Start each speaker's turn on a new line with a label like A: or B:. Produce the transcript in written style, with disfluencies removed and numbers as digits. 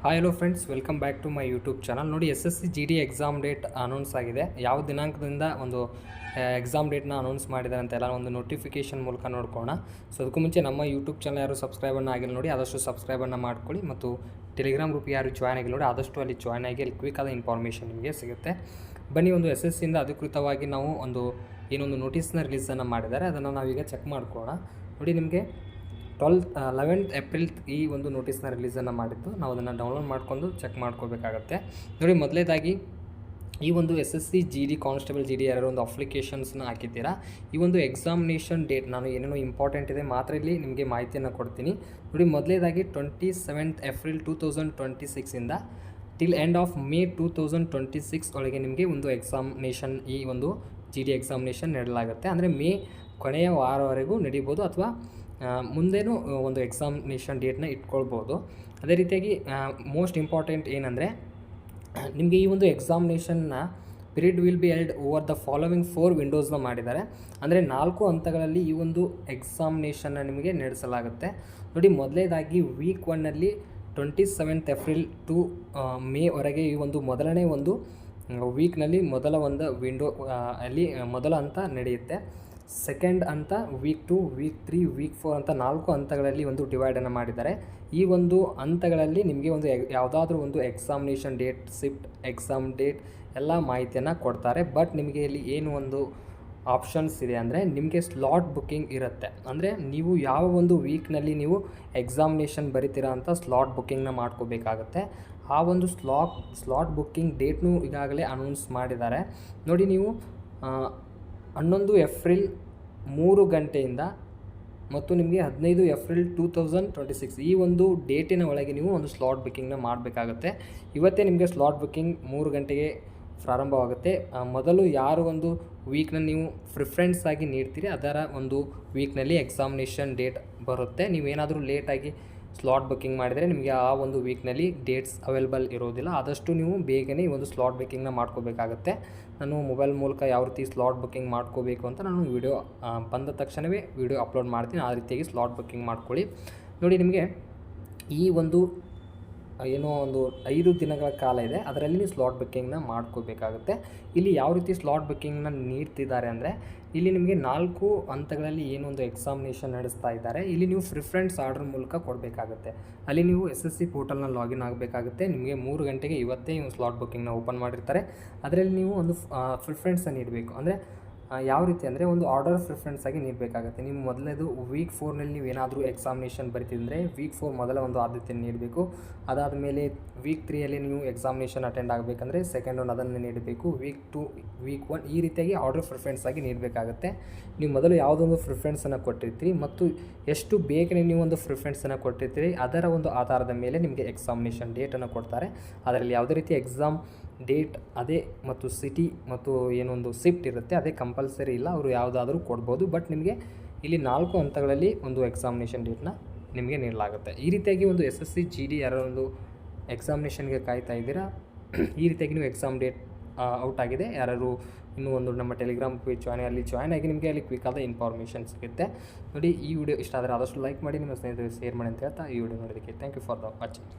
A: Hi hello friends, welcome back to my YouTube channel. ನೋಡಿ, SSC GD exam date announce ಆಗಿದೆ. ಯಾವ ದಿನಾಂಕದಿಂದ ಒಂದು ಎಕ್ಸಾಮ್ ಡೇಟ್ನ ಅನೌನ್ಸ್ ಮಾಡಿದ್ದಾರೆ ಅಂತೆಲ್ಲ ಒಂದು ನೋಟಿಫಿಕೇಷನ್ ಮೂಲಕ ನೋಡ್ಕೋಣ. ಸೊ ಅದಕ್ಕೂ ಮುಂಚೆ ನಮ್ಮ ಯೂಟ್ಯೂಬ್ ಚಾನಲ್ ಯಾರು ಸಬ್ಸ್ಕ್ರೈಬನ್ನು ಆಗಿಲ್ಲ ನೋಡಿ, ಆದಷ್ಟು ಸಬ್ಸ್ಕ್ರೈಬನ್ನು ಮಾಡ್ಕೊಳ್ಳಿ. ಮತ್ತು ಟೆಲಿಗ್ರಾಮ್ ಗ್ರೂಪ್ ಯಾರು ಜಾಯ್ನ್ ಆಗಿಲ್ಲ ನೋಡಿ, ಆದಷ್ಟು ಅಲ್ಲಿ ಜಾಯ್ನ್ ಆಗಿ ಅಲ್ಲಿ ಕ್ವಿಕ್ ಆದ ಇನ್ಫಾರ್ಮೇಷನ್ ನಿಮಗೆ ಸಿಗುತ್ತೆ. ಬನ್ನಿ, ಒಂದು SSCಯಿಂದ ಅಧಿಕೃತವಾಗಿ ನಾವು ಏನೊಂದು ನೋಟಿಸ್ನ ರಿಲೀಸನ್ನು ಮಾಡಿದ್ದಾರೆ, ಅದನ್ನು ನಾವೀಗ ಚೆಕ್ ಮಾಡ್ಕೊಳ್ಳೋಣ. ನೋಡಿ, ನಿಮಗೆ 11th ಏಪ್ರಿಲ್ ಈ ಒಂದು ನೋಟಿಸ್ನ ರಿಲೀಸನ್ನು ಮಾಡಿದ್ದು. ನಾವು ಅದನ್ನು ಡೌನ್ಲೋಡ್ ಮಾಡ್ಕೊಂಡು ಚೆಕ್ ಮಾಡ್ಕೋಬೇಕಾಗತ್ತೆ. ನೋಡಿ, ಮೊದಲೇದಾಗಿ ಈ ಒಂದು SSC GD ಕಾನ್ಸ್ಟೇಬಲ್ GD ಯಾರು ಒಂದು ಅಪ್ಲಿಕೇಶನ್ಸ್ನ ಹಾಕಿದ್ದೀರಾ. ಈ ಒಂದು ಎಕ್ಸಾಮಿನೇಷನ್ ಡೇಟ್ ನಾನು ಏನೇನೋ ಇಂಪಾರ್ಟೆಂಟ್ ಇದೆ ಮಾತ್ರ ಇಲ್ಲಿ ನಿಮಗೆ ಮಾಹಿತಿಯನ್ನು ಕೊಡ್ತೀನಿ. ನೋಡಿ, ಮೊದಲೇದಾಗಿ 27th ಏಪ್ರಿಲ್ 2026ಇಂದ ಟಿಲ್ ಎಂಡ್ ಆಫ್ ಮೇ 2026 ಒಳಗೆ ನಿಮಗೆ ಒಂದು ಎಕ್ಸಾಮಿನೇಷನ್, ಈ ಒಂದು GD ಎಕ್ಸಾಮಿನೇಷನ್ ನೀಡಲಾಗುತ್ತೆ. ಅಂದರೆ ಮೇ ಕೊನೆಯ ವಾರವರೆಗೂ ನಡೀಬೋದು, ಅಥವಾ ಮುಂದೇನೂ ಒಂದು ಎಕ್ಸಾಮಿನೇಷನ್ ಡೇಟ್ನ ಇಟ್ಕೊಳ್ಬೋದು. ಅದೇ ರೀತಿಯಾಗಿ ಮೋಸ್ಟ್ ಇಂಪಾರ್ಟೆಂಟ್ ಏನಂದರೆ, ನಿಮಗೆ ಈ ಒಂದು ಎಕ್ಸಾಮಿನೇಷನ್ನ period will be held over the following 4 ವಿಂಡೋಸ್ನ ಮಾಡಿದ್ದಾರೆ. ಅಂದರೆ 4 ಹಂತಗಳಲ್ಲಿ ಈ ಒಂದು ಎಕ್ಸಾಮಿನೇಷನ್ನ ನಿಮಗೆ ನಡೆಸಲಾಗುತ್ತೆ. ನೋಡಿ, ಮೊದಲೇದಾಗಿ ವೀಕ್ 1ನಲ್ಲಿ 27th ಏಪ್ರಿಲ್ ಟು ಮೇವರೆಗೆ ಈ ಒಂದು ಮೊದಲನೇ ಒಂದು ವೀಕ್ನಲ್ಲಿ ಮೊದಲ ಒಂದು ವಿಂಡೋ ಅಲ್ಲಿ ಮೊದಲ ಹಂತ ನಡೆಯುತ್ತೆ. ಸೆಕೆಂಡ್ ಹಂತ ವೀಕ್ 2, ವೀಕ್ 3, ವೀಕ್ 4 ಅಂತ 4 ಹಂತಗಳಲ್ಲಿ ಒಂದು ಡಿವೈಡನ್ನು ಮಾಡಿದ್ದಾರೆ. ಈ ಒಂದು ಹಂತಗಳಲ್ಲಿ ನಿಮಗೆ ಒಂದು ಯಾವುದಾದ್ರೂ ಒಂದು examination date, shift, exam date ಎಲ್ಲ ಮಾಹಿತಿಯನ್ನು ಕೊಡ್ತಾರೆ. ಬಟ್ ನಿಮಗೆ ಇಲ್ಲಿ ಏನು ಒಂದು ಆಪ್ಷನ್ಸ್ ಇದೆ ಅಂದರೆ, ನಿಮಗೆ ಸ್ಲಾಟ್ ಬುಕ್ಕಿಂಗ್ ಇರುತ್ತೆ. ಅಂದರೆ ನೀವು ಯಾವ ಒಂದು ವೀಕ್ನಲ್ಲಿ ನೀವು ಎಕ್ಸಾಮಿನೇಷನ್ ಬರಿತೀರಾ ಅಂತ ಸ್ಲಾಟ್ ಬುಕ್ಕಿಂಗ್ನ ಮಾಡ್ಕೋಬೇಕಾಗತ್ತೆ. ಆ ಒಂದು ಸ್ಲಾಟ್ ಬುಕ್ಕಿಂಗ್ ಡೇಟ್ನೂ ಈಗಾಗಲೇ ಅನೌನ್ಸ್ ಮಾಡಿದ್ದಾರೆ. ನೋಡಿ, ನೀವು 11 ಏಪ್ರಿಲ್ 3 ಗಂಟೆಯಿಂದ ಮತ್ತು ನಿಮಗೆ 15 ಏಪ್ರಿಲ್ 2026 ಈ ಒಂದು ಡೇಟಿನ ಒಳಗೆ ನೀವು ಒಂದು ಸ್ಲಾಟ್ ಬುಕ್ಕಿಂಗ್ನ ಮಾಡಬೇಕಾಗತ್ತೆ. ಇವತ್ತೇ ನಿಮಗೆ ಸ್ಲಾಟ್ ಬುಕ್ಕಿಂಗ್ 3 ಗಂಟೆಗೆ ಪ್ರಾರಂಭವಾಗುತ್ತೆ. ಮೊದಲು ಯಾರು ಒಂದು ವೀಕ್ನ ನೀವು ಪ್ರಿಫರೆನ್ಸ್ ಆಗಿ ನೀಡ್ತೀರಿ, ಅದರ ಒಂದು ವೀಕ್ನಲ್ಲಿ ಎಕ್ಸಾಮಿನೇಷನ್ ಡೇಟ್ ಬರುತ್ತೆ. ನೀವೇನಾದರೂ ಲೇಟಾಗಿ ಸ್ಲಾಟ್ ಬುಕ್ಕಿಂಗ್ ಮಾಡಿದರೆ ನಿಮಗೆ ಆ ಒಂದು ವೀಕ್ನಲ್ಲಿ ಡೇಟ್ಸ್ ಅವೈಲೇಬಲ್ ಇರೋದಿಲ್ಲ. ಆದಷ್ಟು ನೀವು ಬೇಗನೆ ಈ ಒಂದು ಸ್ಲಾಟ್ ಬುಕ್ಕಿಂಗ್ನ ಮಾಡ್ಕೋಬೇಕಾಗತ್ತೆ. ನಾನು ಮೊಬೈಲ್ ಮೂಲಕ ಯಾವ ರೀತಿ ಸ್ಲಾಟ್ ಬುಕ್ಕಿಂಗ್ ಮಾಡ್ಕೋಬೇಕು ಅಂತ ನಾನು ವಿಡಿಯೋ ಬಂದ ತಕ್ಷಣವೇ ವಿಡಿಯೋ ಅಪ್ಲೋಡ್ ಮಾಡ್ತೀನಿ. ಆ ರೀತಿಯಾಗಿ ಸ್ಲಾಟ್ ಬುಕ್ಕಿಂಗ್ ಮಾಡ್ಕೊಳ್ಳಿ. ನೋಡಿ, ನಿಮಗೆ ಈ ಒಂದು ಏನೋ ಒಂದು 5 ದಿನಗಳ ಕಾಲ ಇದೆ, ಅದರಲ್ಲಿ ನೀವು ಸ್ಲಾಟ್ ಬುಕ್ಕಿಂಗ್ನ ಮಾಡ್ಕೋಬೇಕಾಗುತ್ತೆ. ಇಲ್ಲಿ ಯಾವ ರೀತಿ ಸ್ಲಾಟ್ ಬುಕ್ಕಿಂಗ್ನ ನೀಡ್ತಿದ್ದಾರೆ ಅಂದರೆ, ಇಲ್ಲಿ ನಿಮಗೆ 4 ಹಂತಗಳಲ್ಲಿ ಏನೊಂದು ಎಕ್ಸಾಮಿನೇಷನ್ ನಡೆಸ್ತಾ ಇದ್ದಾರೆ. ಇಲ್ಲಿ ನೀವು ಪ್ರಿಫರೆನ್ಸ್ ಆರ್ಡರ್ ಮೂಲಕ ಕೊಡಬೇಕಾಗುತ್ತೆ. ಅಲ್ಲಿ ನೀವು SSC ಪೋರ್ಟಲ್ನ ಲಾಗಿನ್ ಆಗಬೇಕಾಗುತ್ತೆ. ನಿಮಗೆ 3 ಗಂಟೆಗೆ ಇವತ್ತೇ ಒಂದು ಸ್ಲಾಟ್ ಬುಕ್ಕಿಂಗ್ನ ಓಪನ್ ಮಾಡಿರ್ತಾರೆ. ಅದರಲ್ಲಿ ನೀವು ಒಂದು ಪ್ರಿಫರೆನ್ಸನ್ನು ನೀಡಬೇಕು. ಅಂದರೆ ಯಾವ ರೀತಿ ಅಂದರೆ, ಒಂದು ಆರ್ಡರ್ ಪ್ರಿಫರೆನ್ಸ್ ಆಗಿ ನೀಡಬೇಕಾಗುತ್ತೆ. ನೀವು ಮೊದಲನೇದು ವೀಕ್ 4ನಲ್ಲಿ ನೀವು ಏನಾದರೂ ಎಕ್ಸಾಮಿನೇಷನ್ ಬರೀತಿದ್ರೆ ವೀಕ್ 4 ಮೊದಲ ಒಂದು ಆದ್ಯತೆಯನ್ನು ನೀಡಬೇಕು. ಅದಾದ ಮೇಲೆ ವೀಕ್ 3ಯಲ್ಲಿ ನೀವು ಎಕ್ಸಾಮಿನೇಷನ್ ಅಟೆಂಡ್ ಆಗಬೇಕಂದ್ರೆ ಸೆಕೆಂಡ್ ಒಂದು ಅದನ್ನು ನೀಡಬೇಕು. ವೀಕ್ 2, ವೀಕ್ 1 ಈ ರೀತಿಯಾಗಿ ಆರ್ಡರ್ ಪ್ರಿಫರೆನ್ಸ್ ಆಗಿ ನೀಡಬೇಕಾಗುತ್ತೆ. ನೀವು ಮೊದಲು ಯಾವುದೊಂದು ಪ್ರಿಫರೆನ್ಸನ್ನು ಕೊಟ್ಟಿರ್ತೀರಿ ಮತ್ತು ಎಷ್ಟು ಬೇಗನೆ ನೀವು ಒಂದು ಪ್ರಿಫರೆನ್ಸನ್ನು ಕೊಟ್ಟಿರ್ತೀರಿ, ಅದರ ಒಂದು ಆಧಾರದ ಮೇಲೆ ನಿಮಗೆ ಎಕ್ಸಾಮಿನೇಷನ್ ಡೇಟನ್ನು ಕೊಡ್ತಾರೆ. ಅದರಲ್ಲಿ ಯಾವುದೇ ರೀತಿ ಎಕ್ಸಾಮ್ ಡೇಟ್ ಅದೇ ಮತ್ತು ಸಿಟಿ ಮತ್ತು ಏನೊಂದು ಶಿಫ್ಟ್ ಇರುತ್ತೆ ಅದೇ ಕಂಪಲ್ಸರಿ ಇಲ್ಲ, ಅವರು ಯಾವುದಾದ್ರೂ ಕೊಡ್ಬೋದು. ಬಟ್ ನಿಮಗೆ ಇಲ್ಲಿ 4 ಹಂತಗಳಲ್ಲಿ ಒಂದು ಎಕ್ಸಾಮಿನೇಷನ್ ಡೇಟ್ನ ನಿಮಗೆ ನೀಡಲಾಗುತ್ತೆ. ಈ ರೀತಿಯಾಗಿ ಒಂದು SSC GD ಯಾರೋ ಒಂದು ಎಕ್ಸಾಮಿನೇಷನ್ಗೆ ಕಾಯ್ತಾ ಇದ್ದೀರಾ, ಈ ರೀತಿಯಾಗಿ ನೀವು ಎಕ್ಸಾಮ್ ಡೇಟ್ ಔಟ್ ಆಗಿದೆ, ಯಾರು ಇನ್ನೂ ಒಂದು ನಮ್ಮ ಟೆಲಿಗ್ರಾಮ್ ಪೇಜ್ ಜಾಯ್ನ್ ಆಗಿ ನಿಮಗೆ ಅಲ್ಲಿ ಕ್ವಿಕ್ ಆದ ಇನ್ಫಾರ್ಮೇಷನ್ ಸಿಗುತ್ತೆ. ನೋಡಿ, ಈ ವಿಡಿಯೋ ಇಷ್ಟ ಆದರೆ ಆದಷ್ಟು ಲೈಕ್ ಮಾಡಿ, ನಿಮ್ಮ ಸ್ನೇಹಿತರಿಗೆ ಶೇರ್ ಮಾಡಿ ಅಂತ ಹೇಳ್ತಾ ಈ ವಿಡಿಯೋ ನೋಡೋದಕ್ಕೆ thank you for the watching.